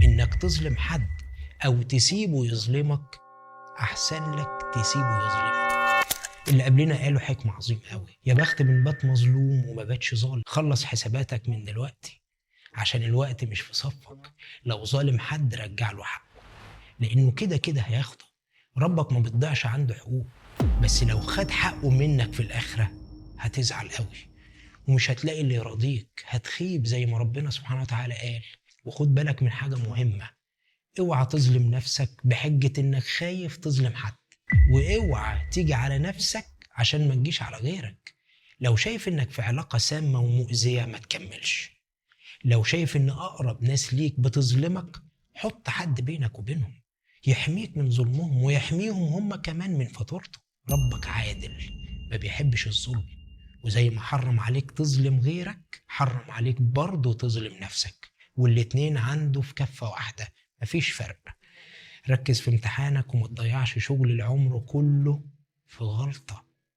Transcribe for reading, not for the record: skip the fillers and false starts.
إنك تظلم حد أو تسيبه يظلمك أحسن لك تسيبه يظلمك. اللي قبلنا قالوا حكمة عظيمة قوي: يا بخت من بات مظلوم وما باتش ظالم. خلص حساباتك من دلوقتي عشان الوقت مش في صفك. لو ظالم حد رجع له حقه، لأنه كده كده هياخده. ربك ما بتضيعش عنده حقوق، بس لو خد حقه منك في الآخرة هتزعل قوي ومش هتلاقي اللي يرضيك، هتخيب زي ما ربنا سبحانه وتعالى قال. وخد بالك من حاجة مهمة: اوعى تظلم نفسك بحجة انك خايف تظلم حد، واوعى تيجي على نفسك عشان ما تجيش على غيرك. لو شايف انك في علاقة سامة ومؤذية ما تكملش. لو شايف ان اقرب ناس ليك بتظلمك، حط حد بينك وبينهم يحميك من ظلمهم ويحميهم هم كمان من فاتورته. ربك عادل ما بيحبش الظلم، وزي ما حرم عليك تظلم غيرك حرم عليك برضه تظلم نفسك، والاتنين عنده في كفة واحدة، مفيش فرق. ركز في امتحانك وما تضيعش شغل العمر كله في غلطة.